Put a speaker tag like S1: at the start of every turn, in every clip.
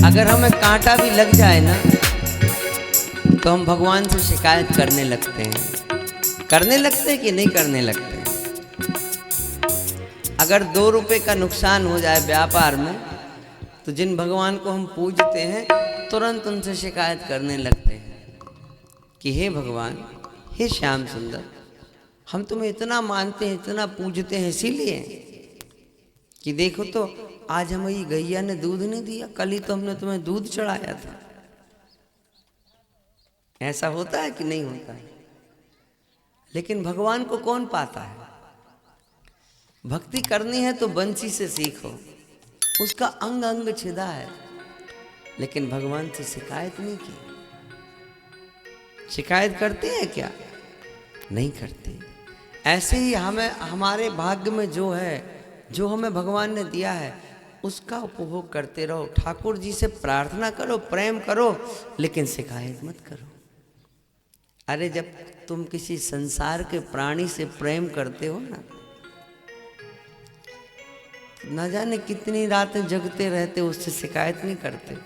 S1: अगर हमें कांटा भी लग जाए ना तो हम भगवान से शिकायत करने लगते हैं। करने लगते हैं कि नहीं करने लगते हैं? अगर 2 रुपए का नुकसान हो जाए व्यापार में तो जिन भगवान को हम पूजते हैं तुरंत उनसे शिकायत करने लगते हैं कि हे भगवान, हे श्याम सुंदर, हम तुम्हें इतना मानते हैं, इतना पूजते हैं, इसीलिए कि देखो तो आज हमारी गैया ने दूध नहीं दिया, कल ही तो हमने तुम्हें दूध चढ़ाया था। ऐसा होता है कि नहीं होता है? लेकिन भगवान को कौन पाता है? भक्ति करनी है तो बंसी से सीखो, उसका अंग अंग छिदा है, लेकिन भगवान से शिकायत नहीं की। शिकायत करते हैं क्या? नहीं करते। ऐसे ही हमें हमारे भाग्य में जो है, जो हमें भगवान ने दिया है, उसका उपभोग करते रहो। ठाकुर जी से प्रार्थना करो, प्रेम करो, लेकिन शिकायत मत करो। अरे जब तुम किसी संसार के प्राणी से प्रेम करते हो ना जाने कितनी रातें जगते रहते, उससे शिकायत नहीं करते,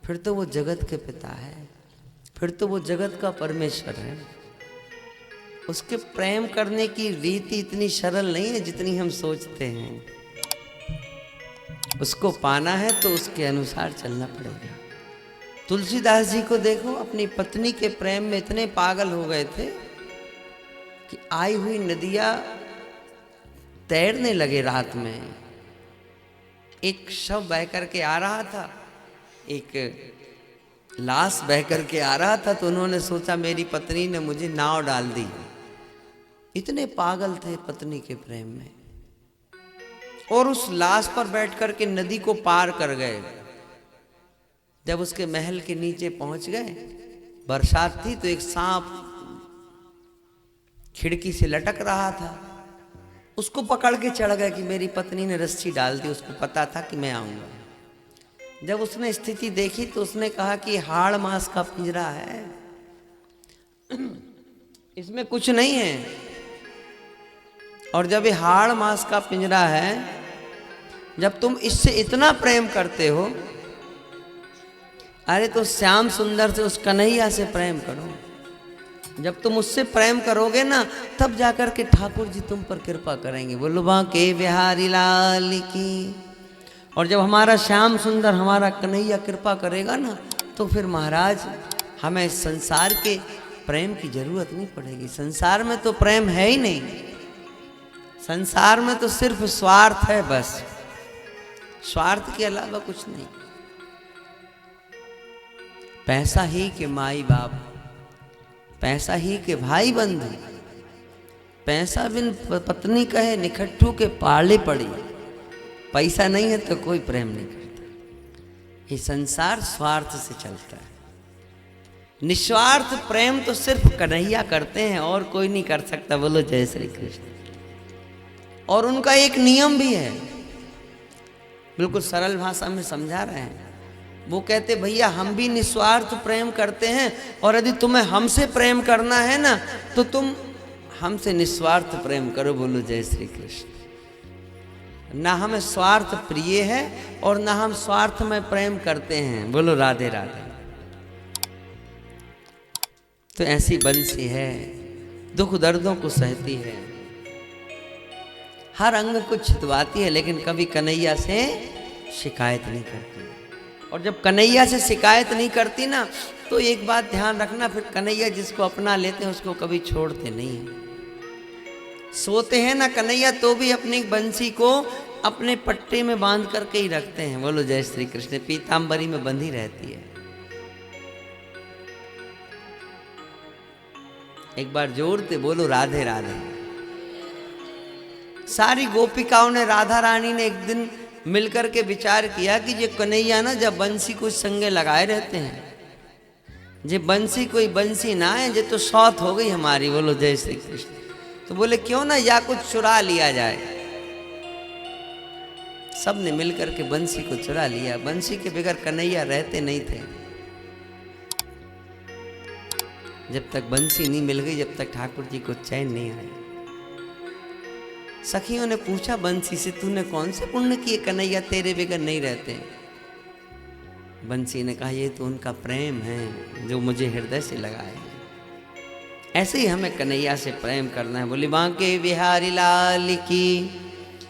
S1: फिर तो वो जगत के पिता है, फिर तो वो जगत का परमेश्वर है। उसके प्रेम करने की रीति इतनी सरल नहीं है जितनी हम सोचते हैं। उसको पाना है तो उसके अनुसार चलना पड़ेगा। तुलसीदास जी को देखो, अपनी पत्नी के प्रेम में इतने पागल हो गए थे कि आई हुई नदियां तैरने लगे रात में। एक शव बह करके आ रहा था, एक लाश बह करके आ रहा था, तो उन्होंने सोचा मेरी पत्नी ने मुझे नाव डाल दी। इतने पागल थे पत्नी के प्रेम में, और उस लाश पर बैठ करके नदी को पार कर गए। जब उसके महल के नीचे पहुंच गए, बरसात थी, तो एक सांप खिड़की से लटक रहा था, उसको पकड़ के चढ़ गए कि मेरी पत्नी ने रस्सी डाल दी, उसको पता था कि मैं आऊंगा। जब उसने स्थिति देखी तो उसने कहा कि हाड़ मांस का पिंजरा है, इसमें कुछ नहीं है। और जब ये हाड़ मांस का पिंजरा है, जब तुम इससे इतना प्रेम करते हो, अरे तो श्याम सुंदर से, उस कन्हैया से प्रेम करो। जब तुम उससे प्रेम करोगे ना, तब जाकर के ठाकुर जी तुम पर कृपा करेंगे। बोलो बांके बिहारी लाल की। और जब हमारा श्याम सुंदर, हमारा कन्हैया कृपा करेगा ना, तो फिर महाराज हमें संसार के प्रेम की जरूरत नहीं पड़ेगी। संसार में तो प्रेम है ही नहीं, संसार में तो सिर्फ स्वार्थ है, बस स्वार्थ के अलावा कुछ नहीं। पैसा ही के माई बाप, पैसा ही के भाई बंधु, पैसा बिन पत्नी कहे निखट्टू के पाले पड़ी। पैसा नहीं है तो कोई प्रेम नहीं करता। ये संसार स्वार्थ से चलता है। निस्वार्थ प्रेम तो सिर्फ कन्हैया करते हैं, और कोई नहीं कर सकता। बोलो जय श्री कृष्ण। और उनका एक नियम भी है, बिल्कुल सरल भाषा में समझा रहे हैं। वो कहते भैया हम भी निस्वार्थ प्रेम करते हैं, और यदि तुम्हें हमसे प्रेम करना है ना, तो तुम हमसे निस्वार्थ प्रेम करो। बोलो जय श्री कृष्ण। ना हमें स्वार्थ प्रिय है और ना हम स्वार्थ में प्रेम करते हैं। बोलो राधे राधे। तो ऐसी बंसी है, दुख दर्दों को सहती है, हर अंग को छिदवाती है, लेकिन कभी कन्हैया से शिकायत नहीं करती। और जब कन्हैया से शिकायत नहीं करती ना, तो एक बात ध्यान रखना, फिर कन्हैया जिसको अपना लेते हैं उसको कभी छोड़ते नहीं हैं। सोते हैं ना कन्हैया, तो भी अपनी बंसी को अपने पट्टे में बांध करके ही रखते हैं। बोलो जय श्री कृष्ण। पीताम्बरी में बंधी रहती है। एक बार जोर से बोलो राधे राधे। सारी गोपिकाओं ने, राधा रानी ने एक दिन मिलकर के विचार किया कि ये कन्हैया ना, जब बंसी कुछ संगे लगाए रहते हैं, जे बंसी कोई बंसी ना है, जे तो सौत हो गई हमारी। बोलो जय श्री कृष्ण। तो बोले क्यों ना या कुछ चुरा लिया जाए। सब ने मिलकर के बंसी को चुरा लिया। बंसी के बगैर कन्हैया रहते नहीं थे। जब तक बंसी नहीं मिल गई, जब तक ठाकुर जी को चैन नहीं आया। सखियों ने पूछा बंसी से, तूने कौन से पुण्य किए कन्हैया तेरे बगैर नहीं रहते? बंसी ने कहा ये तो उनका प्रेम है जो मुझे हृदय से लगाए। ऐसे ही हमें कन्हैया से प्रेम करना है। बोली बांके बिहारी लाल की।